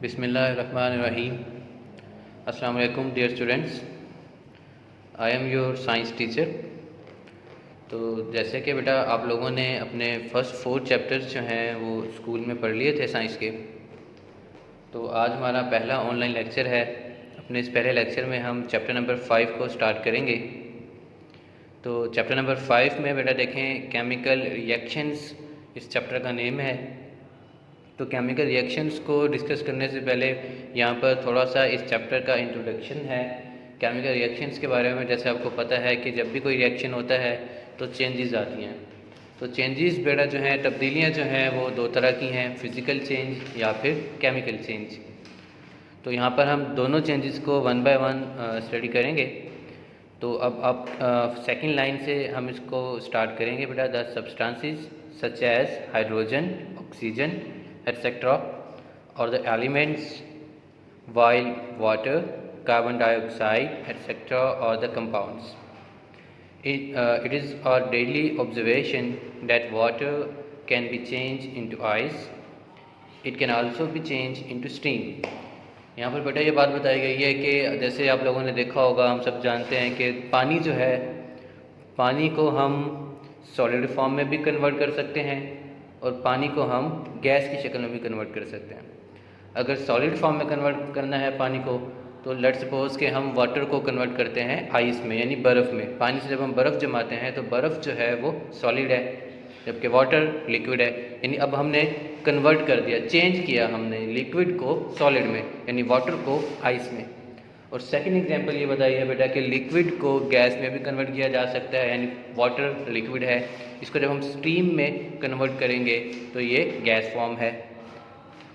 बिस्मिल्लाहिर्रहमानिर्रहीम। अस्सलाम वालेकुम dear students, I am your science teacher. तो जैसे कि बेटा आप लोगों ने अपने फर्स्ट 4 चैप्टर्स जो हैं वो स्कूल में पढ़ लिए थे साइंस के, तो आज हमारा पहला ऑनलाइन लेक्चर है। अपने इस पहले लेक्चर में हम चैप्टर नंबर 5 को स्टार्ट करेंगे। तो चैप्टर नंबर 5 में बेटा देखें केमिकल रिएक्शंस इस चैप्टर का नेम है। तो केमिकल रिएक्शंस को डिस्कस करने से पहले यहाँ पर थोड़ा सा इस चैप्टर का इंट्रोडक्शन है। केमिकल रिएक्शंस के बारे में जैसे आपको पता है कि जब भी कोई रिएक्शन होता है तो चेंजेस आती हैं। तो चेंजेस बेटा जो हैं, तब्दीलियाँ जो हैं वो दो तरह की हैं, फिज़िकल चेंज या फिर केमिकल चेंज। तो यहाँ पर हम दोनों चेंजेस को वन बाय वन स्टडी करेंगे। तो अब आप सेकंड लाइन से हम इसको स्टार्ट करेंगे बेटा। The substances such as hydrogen, oxygen etc. or the elements while water, carbon dioxide etc. or the compounds. It is our daily observation that water can be changed into ice. It can also be changed into steam. यहाँ पर बेटा ये बात बताई गई है कि जैसे आप लोगों ने देखा होगा, हम सब जानते हैं कि पानी जो है, पानी को हम सॉलिड फॉर्म में भी कन्वर्ट कर सकते हैं और पानी को हम गैस की शक्ल में भी कन्वर्ट कर सकते हैं। अगर सॉलिड फॉर्म में कन्वर्ट करना है पानी को, तो लेट सपोज कि हम वाटर को कन्वर्ट करते हैं आइस में, यानी बर्फ़ में। पानी से जब हम बर्फ़ जमाते हैं तो बर्फ़ जो है वो सॉलिड है, जबकि वाटर लिक्विड है। यानी अब हमने कन्वर्ट कर दिया, चेंज किया हमने लिक्विड को सॉलिड में, यानी वाटर को आइस में। और सेकंड एग्जांपल ये बताई है बेटा कि लिक्विड को गैस में भी कन्वर्ट किया जा सकता है, यानी वाटर लिक्विड है, इसको जब हम स्टीम में कन्वर्ट करेंगे तो ये गैस फॉर्म है।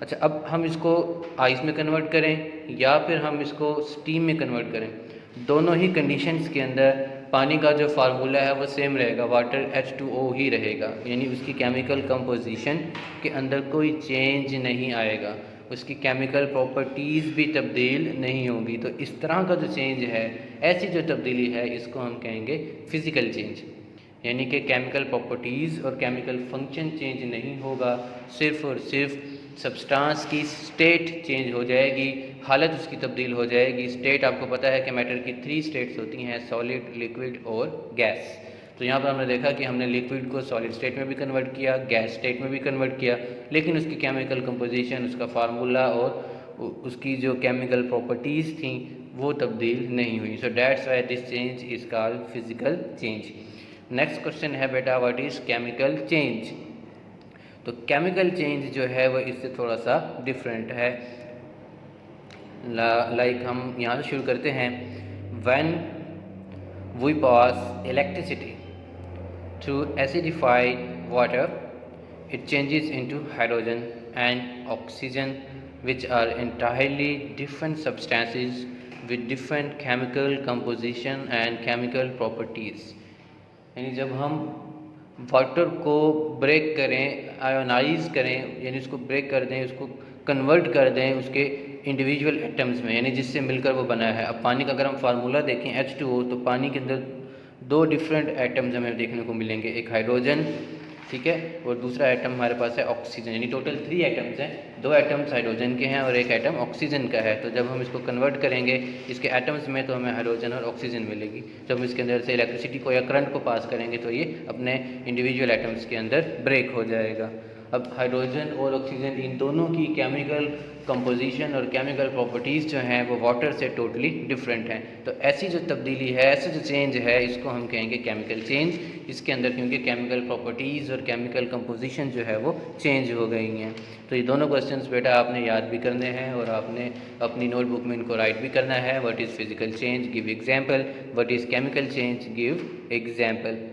अच्छा, अब हम इसको आइस में कन्वर्ट करें या फिर हम इसको स्टीम में कन्वर्ट करें, दोनों ही कंडीशंस के अंदर पानी का जो फार्मूला है वो सेम रहेगा, वाटर H2O ही रहेगा। यानी उसकी केमिकल कंपोजिशन के अंदर कोई चेंज नहीं आएगा, उसकी केमिकल प्रॉपर्टीज़ भी तब्दील नहीं होंगी। तो इस तरह का जो चेंज है, ऐसी जो तब्दीली है, इसको हम कहेंगे फ़िज़िकल चेंज। यानी कि केमिकल प्रॉपर्टीज़ और केमिकल फंक्शन चेंज नहीं होगा, सिर्फ़ और सिर्फ सब्सटेंस की स्टेट चेंज हो जाएगी, हालत उसकी तब्दील हो जाएगी। स्टेट आपको पता है कि मैटर की 3 स्टेट्स होती हैं, सॉलिड, लिक्विड और गैस। तो यहाँ पर हमने देखा कि हमने लिक्विड को सॉलिड स्टेट में भी कन्वर्ट किया, गैस स्टेट में भी कन्वर्ट किया, लेकिन उसकी केमिकल कंपोजिशन, उसका फार्मूला और उसकी जो केमिकल प्रॉपर्टीज़ थी वो तब्दील नहीं हुई। So that's why this change is called physical change. Next question है बेटा, व्हाट इज़ केमिकल चेंज। तो केमिकल चेंज जो है वो इससे थोड़ा सा डिफरेंट है। लाइक हम यहाँ से शुरू करते हैं। When we pass electricity through acidified water, it changes into hydrogen and oxygen, which are entirely different substances with different chemical composition and chemical properties. यानी जब हम वाटर को ब्रेक करें, आयोनाइज करें, यानी उसको ब्रेक कर दें, उसको कन्वर्ट कर दें उसके इंडिविजुअल एटम्स में, यानी जिससे मिलकर वो बना है। अब पानी का अगर हम फार्मूला देखें H2O, तो पानी के अंदर 2 डिफरेंट एटम्स हमें देखने को मिलेंगे, एक हाइड्रोजन, ठीक है, और दूसरा एटम हमारे पास है ऑक्सीजन। यानी टोटल 3 एटम्स हैं, 2 एटम्स हाइड्रोजन के हैं और एक एटम ऑक्सीजन का है। तो जब हम इसको कन्वर्ट करेंगे इसके एटम्स में, तो हमें हाइड्रोजन और ऑक्सीजन मिलेगी। जब हम इसके अंदर से इलेक्ट्रिसिटी को या करंट को पास करेंगे तो ये अपने इंडिविजुअल एटम्स के अंदर ब्रेक हो जाएगा। अब हाइड्रोजन और ऑक्सीजन, इन दोनों की केमिकल कंपोजिशन और केमिकल प्रॉपर्टीज़ जो हैं वो वाटर से टोटली डिफरेंट हैं। तो ऐसी जो तब्दीली है, ऐसा जो चेंज है, इसको हम कहेंगे केमिकल चेंज। इसके अंदर क्योंकि केमिकल प्रॉपर्टीज़ और केमिकल कंपोजिशन जो है वो चेंज हो गई हैं। तो ये दोनों क्वेश्चंस बेटा आपने याद भी करने हैं और आपने अपनी नोटबुक में इनको राइट भी करना है। What is physical change, give example. What is chemical change, give example.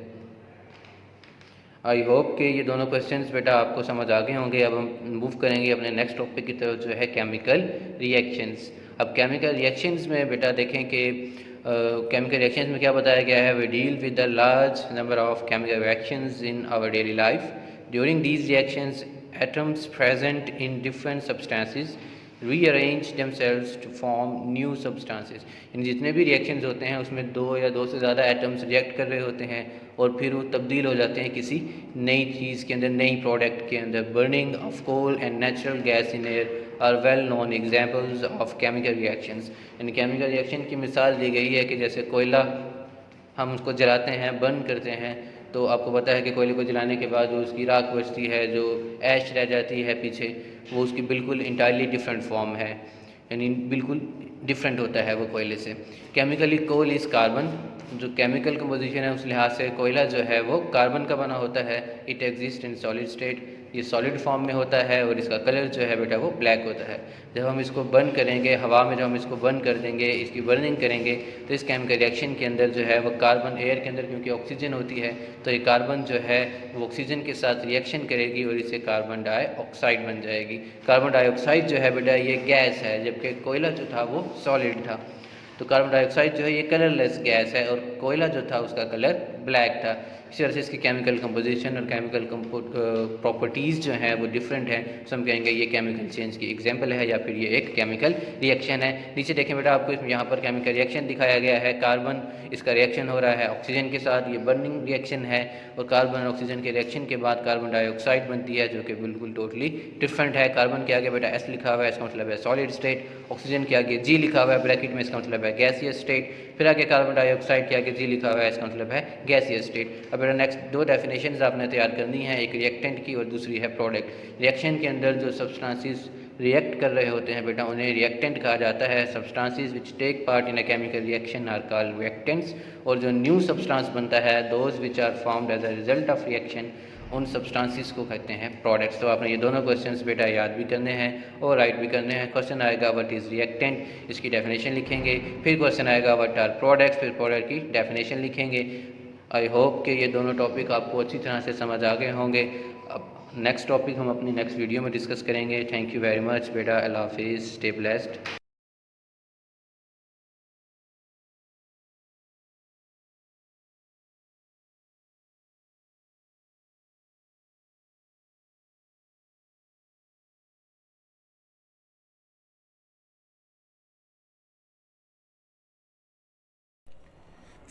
I hope कि ये दोनों क्वेश्चंस बेटा आपको समझ आ गए होंगे। अब हम मूव करेंगे अपने नेक्स्ट टॉपिक की तरफ, जो है केमिकल रिएक्शंस। अब केमिकल रिएक्शंस में बेटा देखें कि केमिकल रिएक्शंस में क्या बताया गया है। We deal with the large number of chemical reactions in our daily life. During these reactions atoms present in different substances rearrange themselves to form new substances. यानी जितने भी रिएक्शंस होते हैं उसमें 2 या 2 से ज़्यादा एटम्स रिएक्ट कर रहे होते हैं और फिर वो तब्दील हो जाते हैं किसी नई चीज़ के अंदर, नई प्रोडक्ट के अंदर। Burning of coal and natural gas in air are well known examples of chemical reactions. यानी केमिकल रिएक्शन की मिसाल दी गई है कि जैसे कोयला हम उसको जलाते हैं, बर्न करते हैं, तो आपको पता है कि कोयले को जलाने के बाद जो उसकी राख बचती है, जो ऐश रह जाती है पीछे, वो उसकी बिल्कुल इंटायरली डिफरेंट फॉर्म है, यानी बिल्कुल डिफरेंट होता है वो कोयले से। केमिकली कोल इज़ कार्बन, जो केमिकल कंपोजिशन है उस लिहाज से कोयला जो है वो कार्बन का बना होता है। It exist in solid state, ये सॉलिड फॉर्म में होता है और इसका कलर जो है बेटा वो ब्लैक होता है। जब हम इसको बर्न करेंगे हवा में, जब हम इसको बर्न कर देंगे, इसकी बर्निंग करेंगे, तो इस केमिकल रिएक्शन के अंदर जो है वो कार्बन, एयर के अंदर क्योंकि ऑक्सीजन होती है, तो ये कार्बन जो है वो ऑक्सीजन के साथ रिएक्शन करेगी और इससे कार्बन डाइऑक्साइड बन जाएगी। कार्बन डाइऑक्साइड जो है बेटा ये गैस है, जबकि कोयला जो था वो सॉलिड था। तो कार्बन डाइऑक्साइड जो है ये कलरलेस गैस है और कोयला जो था उसका कलर ब्लैक था। इसी तरह से इसकी केमिकल कंपोजिशन और केमिकल प्रॉपर्टीज़ जो हैं वो डिफरेंट हैं, तो हम कहेंगे ये केमिकल चेंज की एग्जांपल है या फिर ये एक केमिकल रिएक्शन है। नीचे देखें बेटा, आपको यहाँ पर केमिकल रिएक्शन दिखाया गया है। कार्बन, इसका रिएक्शन हो रहा है ऑक्सीजन के साथ, ये बर्निंग रिएक्शन है, और कार्बन और ऑक्सीजन के रिएक्शन के बाद कार्बन डाइऑक्साइड बनती है, जो कि बिल्कुल टोटली डिफरेंट है। कार्बन के आगे बेटा एस लिखा हुआ है, इसका मतलब है सॉलिड स्टेट। ऑक्सीजन के आगे जी लिखा हुआ है ब्रैकेट में, इसका मतलब है गैसियस स्टेट। फिर आगे कार्बन डाइऑक्साइड के आगे जी लिखा हुआ है, इसका मतलब है गैसियस स्टेट। अब बेटा नेक्स्ट दो डेफिनेशंस आपने तैयार करनी है, एक रिएक्टेंट की और दूसरी है प्रोडक्ट। रिएक्शन के अंदर जो सब्सटेंसेस रिएक्ट कर रहे होते हैं बेटा, उन्हें रिएक्टेंट कहा जाता है। Substances which take part in a chemical reaction are called reactants. और जो न्यू सब्सटेंस बनता है, those which are formed as a result of reaction, उन सब्सटेंसेस को कहते हैं प्रोडक्ट्स। तो आपने ये दोनों क्वेश्चंस बेटा याद भी करने हैं और राइट भी करने हैं। क्वेश्चन आएगा व्हाट इज़ रिएक्टेंट, इसकी डेफिनेशन लिखेंगे। फिर क्वेश्चन आएगा व्हाट आर प्रोडक्ट्स, फिर प्रोडक्ट की डेफिनेशन लिखेंगे। आई होप कि ये दोनों टॉपिक आपको अच्छी तरह से समझ आ गए होंगे। अब नेक्स्ट टॉपिक हम अपनी नेक्स्ट वीडियो में डिस्कस करेंगे। थैंक यू वेरी मच बेटा, अल्लाह हाफिज़, स्टे ब्लेस्ड।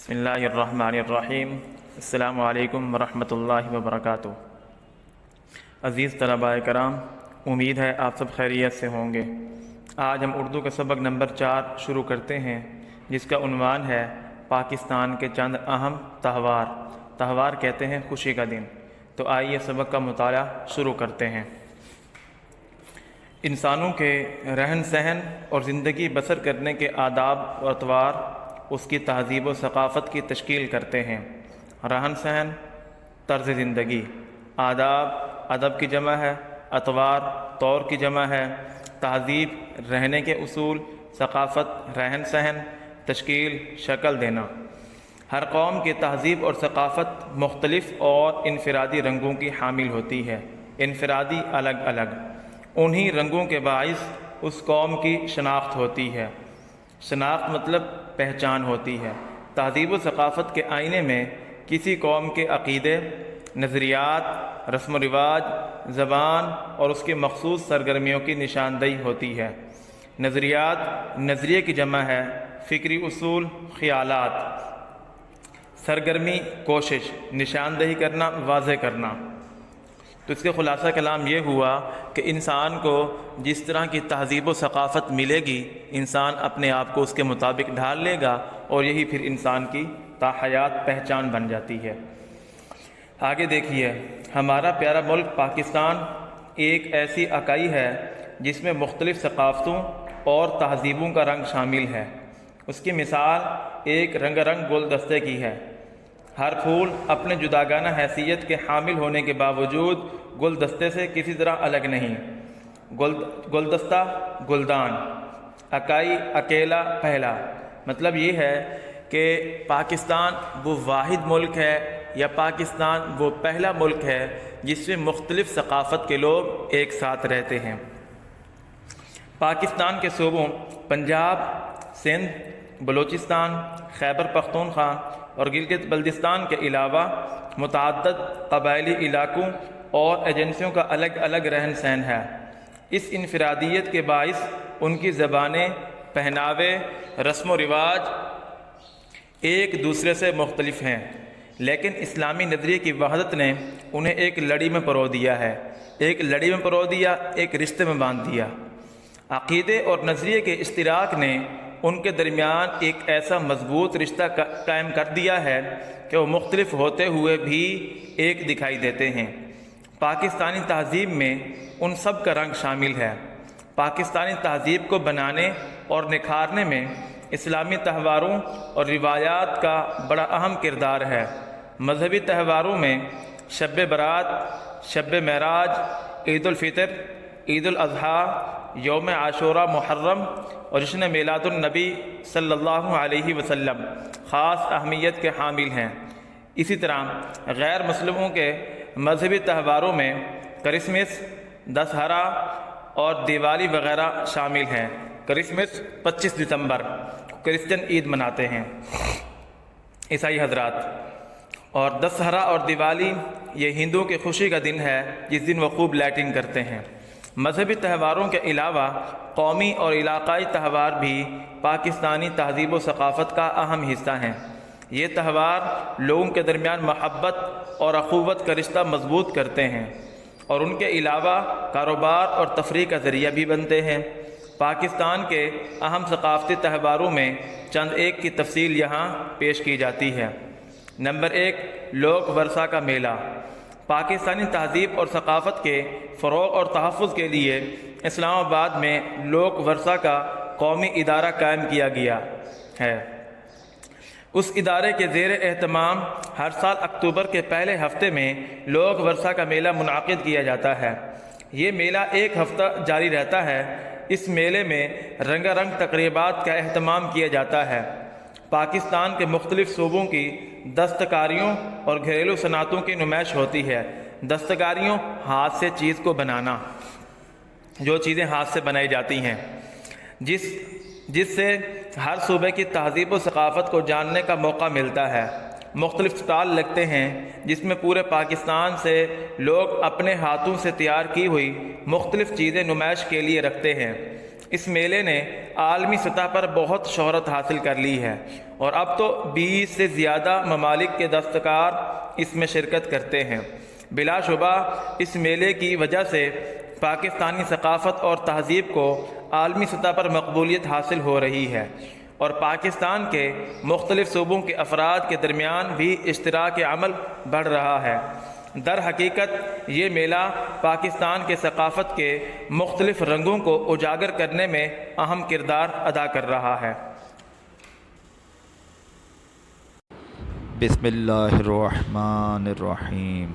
बिस्मिल्लाहिर्रहमानिर्रहीम। अस्सलामु अलैकुम वरहमतुल्लाहि वबरकातुहू। अज़ीज़ तलबा कराम, उम्मीद है आप सब खैरियत से होंगे। आज हम उर्दू का सबक नंबर 4 शुरू करते हैं, जिसका उन्वान है पाकिस्तान के चंद अहम तहवार। तहवार कहते हैं खुशी का दिन। तो आइए सबक का मुताला शुरू करते हैं। इंसानों के रहन सहन और ज़िंदगी बसर करने के आदाब और अतवार उसकी तहज़ीब व सक़ाफ़त की तश्कील करते हैं। रहन सहन तर्ज़ ज़िंदगी, आदाब अदब की जमा है, अतवार तौर की जमा है, तहज़ीब रहने के उसूल, सक़ाफ़त रहन सहन, तश्कील शक्ल देना। हर कौम की तहज़ीब और सक़ाफ़त मुख्तलिफ़ और इनफ़रादी रंगों की हामिल होती है। इनफ़रादी अलग अलग, उन्हीं रंगों के बाइस उस कौम की शनाख्त होती है। शनाख्त मतलब पहचान होती है। तहज़ीब व सक़ाफ़त के आईने में किसी कौम के अक़ीदे, नज़रियात, रस्म व रिवाज, ज़बान और उसकी मख़सूस सरगर्मियों की निशानदेही होती है। नज़रियात नज़रिए की जमा है, फ़िक्री उसूल ख़यालात। सरगर्मी कोशिश, निशानदेही करना, वाज़े करना। तो इसके ख़ुलासा कलाम ये हुआ कि इंसान को जिस तरह की तहज़ीब व सक़ाफ़त मिलेगी, इंसान अपने आप को उसके मुताबिक ढाल लेगा और यही फिर इंसान की ताहयात पहचान बन जाती है। आगे देखिए, हमारा प्यारा मुल्क पाकिस्तान एक ऐसी इकाई है जिसमें मुख्तलिफ़ सक़ाफ़तों और तहज़ीबों का रंग शामिल है। उसकी मिसाल एक रंगारंग गुलदस्ते की है। हर फूल अपने जुदागाना हैसियत के हामिल होने के बावजूद गुलदस्ते से किसी तरह अलग नहीं। गुलदस्ता गुलदान, इकाई अकेला पहला। मतलब ये है कि पाकिस्तान वो वाहिद मुल्क है या पाकिस्तान वो पहला मुल्क है जिसमें मुख्तलिफ़ सक़ाफ़त के लोग एक साथ रहते हैं। पाकिस्तान के सूबों पंजाब, सिंध, बलूचिस्तान, खैबर पख्तूनख्वा और गिलगित बल्तिस्तान के अलावा मुतअद्दिद क़बायली इलाक़ों और एजेंसियों का अलग अलग रहन सहन है। इस इनफरादियत के बाइस उनकी ज़बानें, पहनावे, रस्म व रिवाज एक दूसरे से मुख्तलिफ़ हैं, लेकिन इस्लामी नज़रिए की वहदत ने उन्हें एक लड़ी में परो दिया है। एक लड़ी में परो दिया, एक रिश्ते में बांध दिया। अक़ीदे और नज़रिए के इश्तिराक ने उनके दरमियान एक ऐसा मजबूत रिश्ता कायम कर दिया है कि वो मुख्तलिफ होते हुए भी एक दिखाई देते हैं। पाकिस्तानी तहज़ीब में उन सब का रंग शामिल है। पाकिस्तानी तहज़ीब को बनाने और निखारने में इस्लामी त्यौहारों और रिवायात का बड़ा अहम किरदार है। मजहबी त्यौहारों में शब बरात, शब महराज, ईद उल फितर, ईद उल अज़हा, यौम आशूरा, मुहर्रम और जश्न मिलादुन नबी सल्लल्लाहु अलैहि वसल्लम ख़ास अहमियत के हामिल हैं। इसी तरह गैर मुस्लिमों के मजहबी त्यौहारों में क्रिसमस, दशहरा और दिवाली वगैरह शामिल हैं। क्रिसमस 25 दिसंबर क्रिश्चियन ईद मनाते हैं ईसाई हजरात, और दशहरा और दिवाली ये हिंदुओं की खुशी का दिन है जिस दिन वो खूब लाइटिंग करते हैं। मजहबी त्यौहारों के अलावा कौमी और इलाक़ाई त्यौहार भी पाकिस्तानी तहज़ीब व सक़ाफ़त का अहम हिस्सा हैं। ये त्यौहार लोगों के दरमियान महब्बत और अख़ुवत का रिश्ता मजबूत करते हैं और उनके अलावा कारोबार और तफरीह का ज़रिया भी बनते हैं। पाकिस्तान के अहम सक़ाफ़ती त्यौहारों में चंद एक की तफसील यहाँ पेश की जाती है। नंबर 1, लोक वर्षा का मेला। पाकिस्तानी तहज़ीब और सक़ाफ़त के फ़रोग़ और तहफ़्फ़ुज़ के लिए इस्लामाबाद में लोक वर्षा का कौमी इदारा कायम किया गया है। उस इदारे के ज़ेर एहतमाम हर साल अक्टूबर के पहले हफ्ते में लोक वर्षा का मेला मुनाक़िद किया जाता है। ये मेला एक हफ्ता जारी रहता है। इस मेले में रंगारंग तक़रीबात का एहतमाम किया जाता है। पाकिस्तान के मुख्तलिफ़ सूबों की दस्तकारियों और घरेलू सनातों की नुमाइश होती है। दस्तकारियों, हाथ से चीज़ को बनाना, जो चीज़ें हाथ से बनाई जाती हैं, जिससे हर सूबे की तहज़ीब व सक़ाफ़त को जानने का मौका मिलता है। मुख्तलिफ़ स्टॉल लगते हैं जिसमें पूरे पाकिस्तान से लोग अपने हाथों से तैयार की हुई मुख्तलिफ़ चीज़ें नुमाइश के लिए रखते हैं। इस मेले ने आलमी सतह पर बहुत शोहरत हासिल कर ली है और अब तो 20 से ज़्यादा ममालिक के दस्तकार इसमें शिरकत करते हैं। बिलाशुबा इस मेले की वजह से पाकिस्तानी सक़ाफ़त और तहज़ीब को आलमी सतह पर मकबूलियत हासिल हो रही है और पाकिस्तान के मुख्तलिफ़ सूबों के अफराद के दरमियान भी इश्तिराक अमल बढ़ रहा है। दर हकीकत ये मेला पाकिस्तान के सक़ाफ़त के मुख्तलिफ़ रंगों को उजागर करने में अहम किरदार अदा कर रहा है। बिस्मिल्लाहिर्रहमानिर्रहीम।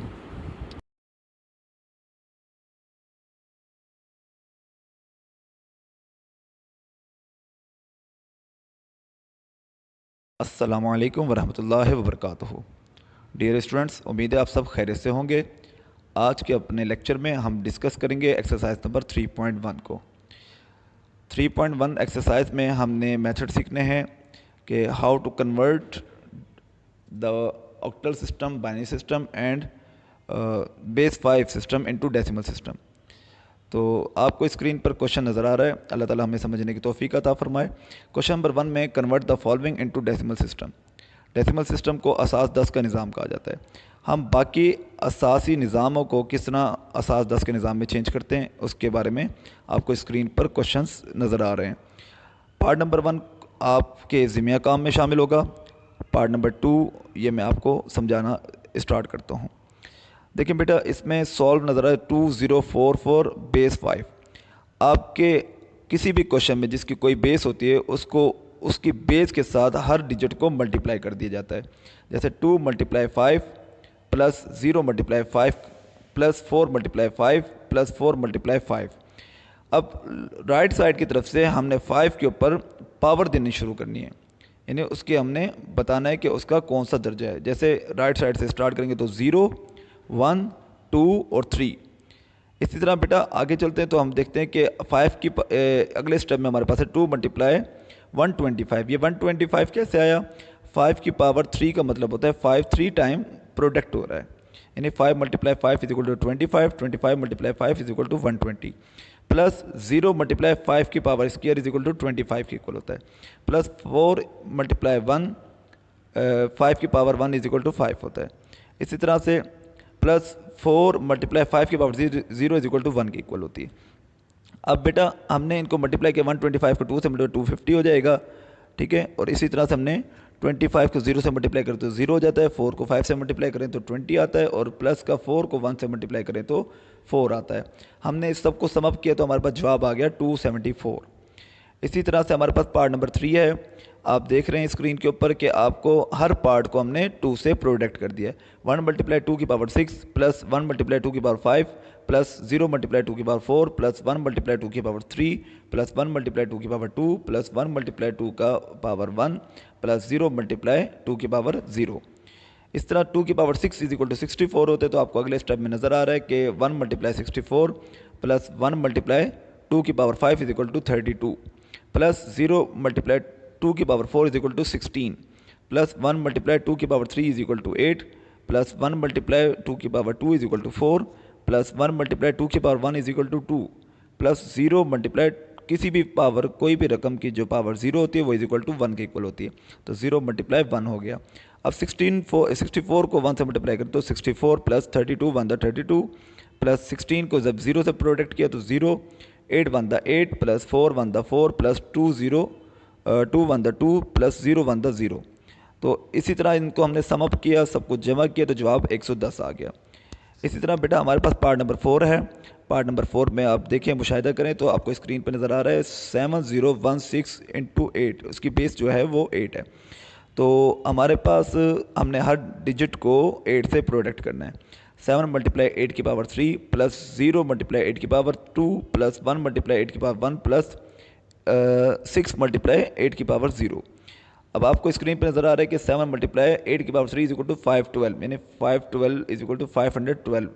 अस्सलामु अलैकुम वरहमतुल्लाहि वबरकातुहू। डियर स्टूडेंट्स, उम्मीद है आप सब खैरियत से होंगे। आज के अपने लेक्चर में हम डिस्कस करेंगे एक्सरसाइज नंबर 3.1 को। 3.1 एक्सरसाइज में हमने मेथड सीखने हैं कि how to convert the octal system, binary system and base 5 system into decimal system. तो आपको स्क्रीन पर क्वेश्चन नज़र आ रहा है। अल्लाह ताला हमें समझने की तौफीक अता फरमाए। क्वेश्चन नंबर 1 में convert the following into decimal system. Decimal system को असास 10 का निज़ाम कहा जाता है। हम बाकी असासी निज़ामों को किस तरह असास 10 के निज़ाम में चेंज करते हैं उसके बारे में आपको स्क्रीन पर क्वेश्चंस नज़र आ रहे हैं। पार्ट नंबर 1 आपके ज़िम्मेदार काम में शामिल होगा। पार्ट नंबर 2 ये मैं आपको समझाना स्टार्ट करता हूँ। देखिए बेटा, इसमें सॉल्व नज़र आए 2044 बेस 5। आपके किसी भी क्वेश्चन में जिसकी कोई बेस होती है उसको उसकी बेस के साथ हर डिजिट को मल्टीप्लाई कर दिया जाता है। जैसे 2 × 5 प्लस 0 × 5 प्लस 4 × 5 प्लस 4 × 5। अब राइट साइड की तरफ से हमने 5 के ऊपर पावर देनी शुरू करनी है, यानी उसके हमने बताना है कि उसका कौन सा दर्जा है। जैसे राइट साइड से स्टार्ट करेंगे तो 0, 1, 2 और 3। इसी तरह बेटा आगे चलते हैं तो हम देखते हैं कि 5 की अगले स्टेप में हमारे पास है 2 × 125। ये 125 कैसे आया? 5 की पावर 3 का मतलब होता है 5 3 टाइम प्रोडक्ट हो रहा है, यानी 5 × 5 is equal to 25, 25 × 5 is equal to 120, plus 0 × 5 की power square is equal to 25 के इक्वल होता है, प्लस 4 × 1 5 की पावर 1 इज इक्वल टू 5 होता है। इसी तरह से प्लस 4 × 5 की पावर 0 इज इक्वल टू 1 की इक्वल होती है। अब बेटा हमने इनको मल्टीप्लाई किया 125 को 2 से मल्टीप्लाई 250 हो जाएगा, ठीक है। और इसी तरह से हमने 25 को 0 से मल्टीप्लाई करें तो 0 हो जाता है, 4 को 5 से मल्टीप्लाई करें तो 20 आता है, और प्लस का 4 को 1 से मल्टीप्लाई करें तो 4 आता है। हमने इस सब को सम अप किया तो हमारे पास जवाब आ गया 274। इसी तरह से हमारे पास पार्ट नंबर 3 है। आप देख रहे हैं स्क्रीन के ऊपर कि आपको हर पार्ट को हमने 2 से प्रोडक्ट कर दिया है। 1 मल्टीप्लाई 2 की पावर 6 प्लस 1 मल्टीप्लाई 2 की पावर 5 प्लस 0 मल्टीप्लाई 2 की पावर 4 प्लस 1 मल्टीप्लाई 2 की पावर 3 प्लस 1 मल्टीप्लाई 2 की पावर 2 प्लस 1 मल्टीप्लाई 2 का पावर 1 प्लस 0 मल्टीप्लाई 2 की पावर 0। इस तरह 2 की पावर 6 इज इक्वल टू 64 होते तो आपको अगले स्टेप में नज़र आ रहा है कि 1 मल्टीप्लाई 64 प्लस 1 मल्टीप्लाई 2 की power 5 is equal to 32 plus 0 multiply 2 की power 4 is equal to 16 plus 1 multiply 2 की power 3 is equal to 8 plus 1 multiply 2 की power 2 is equal to 4 plus 1 multiply 2 की power 1 is equal to 2 plus 0 multiply किसी भी power कोई भी रकम की जो पावर 0 होती है वो इज इक्वल टू 1 के इक्वल होती है, तो 0 मल्टीप्लाई 1 हो गया। अब 64 को 1 से मल्टीप्लाई करें तो 64 प्लस 32 1 द 32 प्लस 16 को जब 0 से प्रोडक्ट किया तो 0, 8 1 the 8 plus 4 1 the 4 plus 2 1 the 2 plus 0 1 the 0। तो इसी तरह इनको हमने सम अप किया, सब कुछ जमा किया तो जवाब 110 आ गया। इसी तरह बेटा हमारे पास पार्ट नंबर 4 है। पार्ट नंबर 4 में आप देखें, मुशाहिदा करें तो आपको स्क्रीन पर नज़र आ रहा है 7016 इंटू 8, उसकी बेस जो है वो 8 है। तो हमारे पास हमने हर डिजिट को 8 से प्रोडक्ट करना है। 7 मल्टीप्लाई 8 की पावर 3 प्लस 0 मल्टीप्लाई 8 की पावर 2 प्लस 1 मल्टीप्लाई 8 की पावर 1 प्लस 6 मल्टीप्लाई 8 की पावर 0। अब आपको स्क्रीन पर नज़र आ रहा है कि 7 मल्टीप्लाई 8 की पावर 3 इज इक्वल टू 512, यानी 512 इज इक्वल टू 512।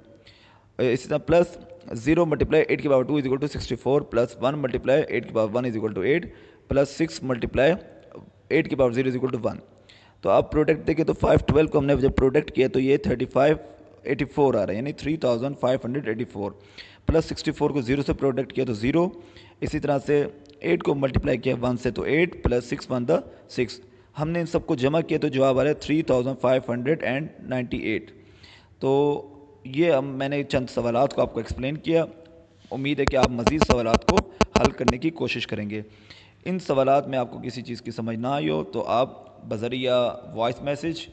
इसी तरह प्लस 0 मल्टीप्लाई 8 की power 2 is equal to 64 plus 1 multiply 8 की power 1 is equal to 8 plus 6 multiply 8 की पावर 0 इज इक्वल टू 1। तो आप प्रोडक्ट देखें तो 512 को हमने जब प्रोडक्ट किया तो ये 3584 आ रहा है, यानी 3584 प्लस 64 को 0 से प्रोडक्ट किया तो 0। इसी तरह से 8 को मल्टीप्लाई किया 1 से तो 8 प्लस 6 1 द 6। हमने इन सबको जमा किया तो जवाब आ रहा है 3598। तो ये अब मैंने चंद सवालात को आपको एक्सप्लेन किया। उम्मीद है कि आप मज़ीद सवालात को हल करने की कोशिश करेंगे। इन सवालात में आपको किसी चीज़ की समझ ना आई हो तो आप बज़रिया वॉइस मैसेज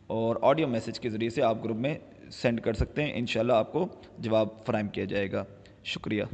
और ऑडियो मैसेज के ज़रिए से आप ग्रुप में सेंड कर सकते हैं। इंशाल्लाह आपको जवाब फ़राहम किया जाएगा। शुक्रिया।